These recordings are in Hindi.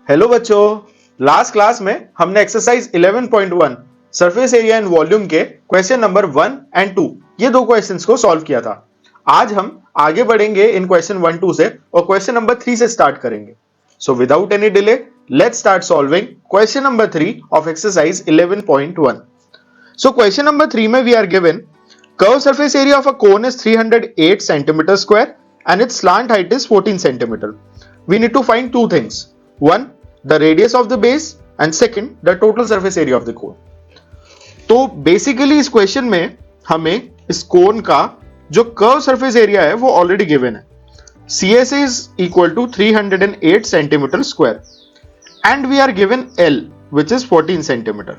हेलो बच्चों, लास्ट क्लास में हमने exercise 11.1 surface area and volume के क्वेश्चन नंबर 1 एंड 2 ये दो क्वेश्चंस को सॉल्व किया था। आज हम आगे बढ़ेंगे इन क्वेश्चन 1 2 से और क्वेश्चन नंबर 3 से स्टार्ट करेंगे। So without any delay let's start solving question number 3 of exercise 11.1। So question number 3 में we are given curve surface area of a cone is 308 centimetre square and its slant height is 14 centimeter. We need to find two things. One, the radius of the base and second, the total surface area of the cone. तो बेसिकली इस क्वेश्चन में हमें इस कोन का जो कर्व सरफेस एरिया है वो ऑलरेडी गिवन है। CSA is equal to 308 centimeter square and we are given L which is 14 centimeter.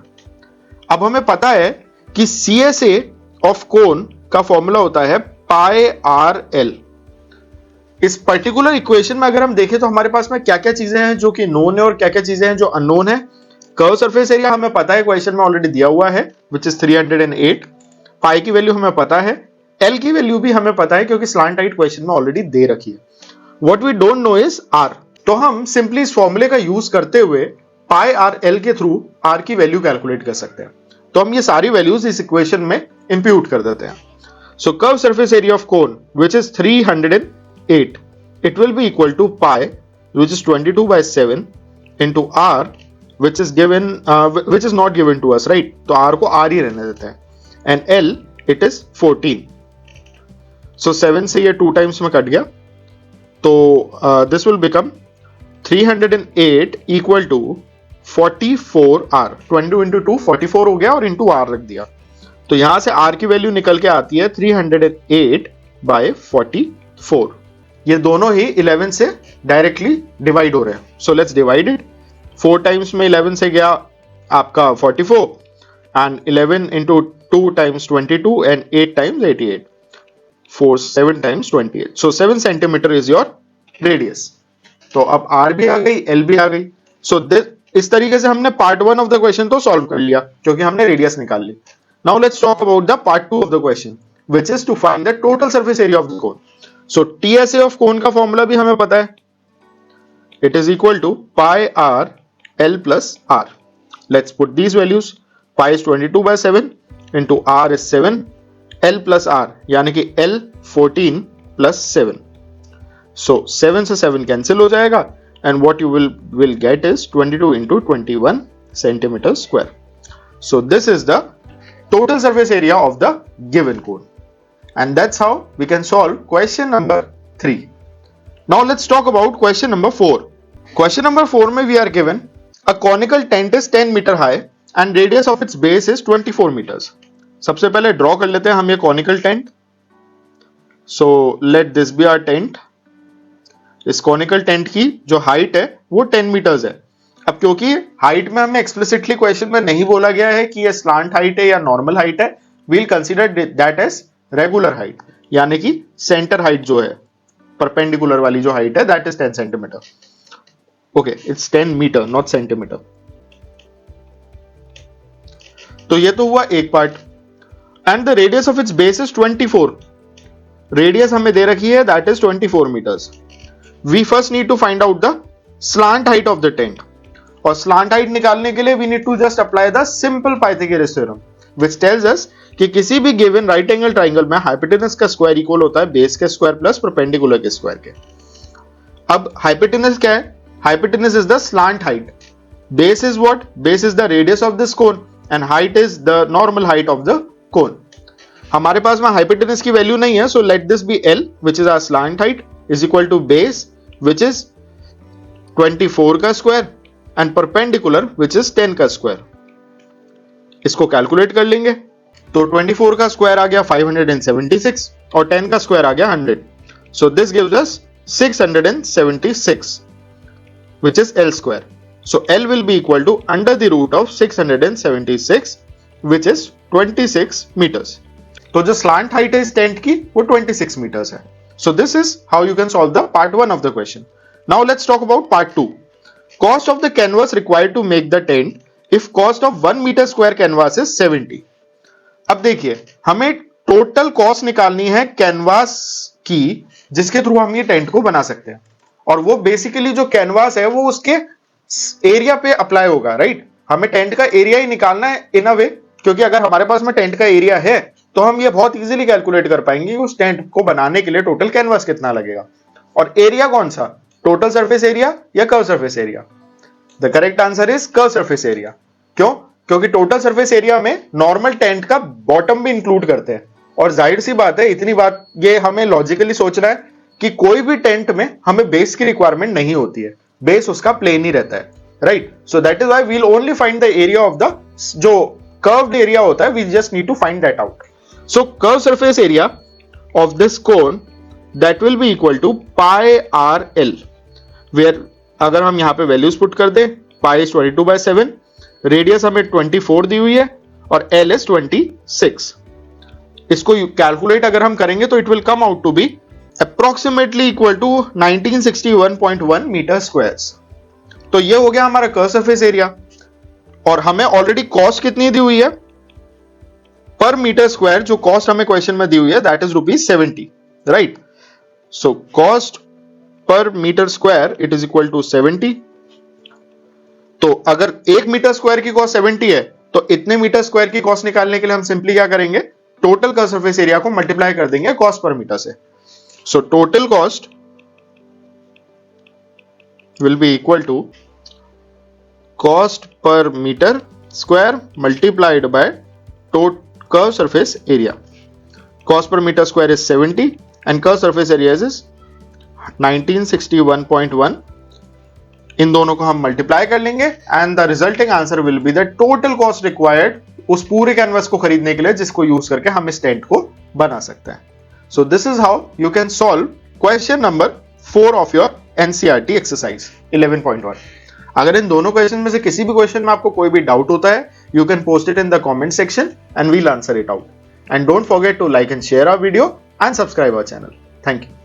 अब हमें पता है कि CSA of cone का फॉर्मूला होता है पाई आर एल। इस पर्टिकुलर इक्वेशन में अगर हम देखें तो हमारे पास में क्या क्या चीजें हैं जो कि नोन है और क्या क्या चीजें हैं जो अननोन है। कर्व सरफेस एरिया हमें पता है, क्वेश्चन में ऑलरेडी दिया हुआ है विच इज 308। पाई की वैल्यू हमें पता है, एल की वैल्यू भी हमें पता है क्योंकि स्लांट हाइट क्वेश्चन में ऑलरेडी दे रखी है। What we don't know is R. तो हम सिंपली इस फॉर्मूले का यूज करते हुए पाई आर एल के थ्रू आर की वैल्यू कैलकुलेट कर सकते हैं। तो हम ये सारी वैल्यूज इस इक्वेशन में इंप्यूट कर देते हैं। So curve surface area of cone which is 308, it will be equal to pi which is 22 by 7 into r which is given which is not given to us, right? तो r को r ही रहने देते हैं and l it is 14. so 7 से ये 2 times में कट गया तो this will become 308 equal to 44r। 22 into 2 44 हो गया और into r रख दिया तो यहां से r की वैल्यू निकल के आती है 308 by 44। ये दोनों ही 11 से डायरेक्टली डिवाइड हो रहे हैं। So let's divide it. 4 times में 11 से गया आपका 44 and 11 into 2 times 22 and 8 times 88, 4 7 times 28। So 7 centimetre is your radius. तो अब आर भी आ गई, एल भी आ गई। सो इस तरीके से हमने पार्ट 1 ऑफ द क्वेश्चन तो सॉल्व कर लिया क्योंकि हमने रेडियस निकाल ली। Now let's talk about the part 2 of the question which is to find the total surface area of the cone. So TSA of cone का फॉर्मूला भी हमें पता है, it is equal to pi are l plus r. Let's put these values. Pi is 22 by 7 into r is 7, L plus are यानी कि एल 14 प्लस 7। सो 7 से 7 कैंसिल हो जाएगा and what you will get is 22 into 21 centimetre square. So this is the total surface area of the given cone. And that's how we can solve question number 3. Now let's talk about question number 4. Question number 4 में we are given a conical tent is 10 meter high and radius of its base is 24 meters. सबसे पहले ड्रॉ कर लेते हैं हम ये conical tent. So let this be our tent. इस conical tent की जो हाइट है वो 10 meters है। अब क्योंकि हाइट में हमें एक्सप्लिसिटली क्वेश्चन में नहीं बोला गया है कि ये स्लांट हाइट है या नॉर्मल हाइट है, we'll consider that as regular height यानी कि सेंटर हाइट जो है परपेंडिकुलर वाली जो हाइट है that is 10 centimetre. Okay, it's 10 metre not centimetre. तो ये तो हुआ एक पार्ट। And the radius of its base is 24। Radius हमें दे रखी है that is 24 metres. We first need to find out the slant height of the tent और स्लांट हाइट निकालने के लिए we need to just apply the simple Pythagoras theorem which tells us कि किसी भी गिवन राइट एंगल ट्राइंगल में हाइपोटेनस का स्क्वायर इक्वल होता है बेस के स्क्वायर प्लस परपेंडिकुलर के स्क्वायर के। अब हाइपोटेनस क्या है? Hypotenuse is the slant height, base is what? Base is the radius of this cone and height is the normal height of the cone. हमारे पास में हाइपोटेनस की वैल्यू नहीं है, so let this be L which is our slant height is equal to base which is 24 का square and perpendicular which is 10 का स्क्वायर। इसको कैलकुलेट कर लेंगे तो 24 का स्क्वायर आ गया 576 और 10 का स्क्वायर आ गया 100। So this gives us 676 which is L square. So L will be equal to under the root of 676 which is 26 meters. तो जो slant height है इस टेंट की वो 26 meters है। So this is how you can solve the part 1 of the question. Now let's talk about part 2. Cost of the canvas required to make the tent if cost of 1 meter square canvas is 70. अब देखिए हमें टोटल कॉस्ट निकालनी है कैनवास की जिसके थ्रू हम ये टेंट को बना सकते हैं और वो बेसिकली जो कैनवास है वो उसके एरिया पे अप्लाई होगा, राइट? हमें टेंट का एरिया ही निकालना है इन अ वे, क्योंकि अगर हमारे पास में टेंट का एरिया है तो हम ये बहुत इजीली कैलकुलेट कर पाएंगे कि उस टेंट को बनाने के लिए टोटल कैनवास कितना लगेगा। और एरिया कौन सा, टोटल सरफेस एरिया या curve surface area? The correct answer is curve surface area. क्यों? क्योंकि टोटल सरफेस एरिया में नॉर्मल टेंट का बॉटम भी इंक्लूड करते हैं। और जाहिर सी बात है, इतनी बात ये हमें लॉजिकली सोचना है कि कोई भी टेंट में हमें बेस की रिक्वायरमेंट नहीं होती है, बेस उसका प्लेन ही रहता है, right? So that is why we will only find the area of the जो कर्व्ड एरिया होता है, we just need to find that out. So curve surface area of this cone that will be equal to pi are L, where अगर हम यहां पे वैल्यूज पुट कर दें, पाई इज 22/7, रेडियस हमें 24 दी हुई है और एल इज 26। इसको कैलकुलेट अगर हम करेंगे तो it will come out to be approximately equal to 1961.1 metre squares. तो ये हो गया हमारा कर्व सरफेस एरिया। और हमें ऑलरेडी कॉस्ट कितनी दी हुई है पर मीटर स्क्वायर, जो कॉस्ट हमें क्वेश्चन में दी हुई है that is ₹70, right? So cost per metre square it is equal to 70। तो अगर 1 मीटर स्क्वायर की कॉस्ट 70 है तो इतने मीटर स्क्वायर की कॉस्ट निकालने के लिए हम सिंपली क्या करेंगे, टोटल कर्व सरफेस एरिया को मल्टीप्लाई कर देंगे कॉस्ट पर मीटर से। So total cost will be equal to cost per metre square multiplied by curve surface area. Cost per metre square is 70 and curve surface area is 1961.1। इन दोनों को हम मल्टीप्लाई कर लेंगे and the resulting answer will be the total cost required उस पूरे कैनवस को खरीदने के लिए जिसको यूज करके हम इस टेंट को बना सकते हैं। So this is how you can solve question number 4 of your NCERT exercise 11.1। अगर इन दोनों क्वेश्चन में से किसी भी क्वेश्चन में आपको कोई भी डाउट होता है, you can post it in the comment section and we'll answer it out. And don't forget to like and share our video and subscribe our channel. Thank you.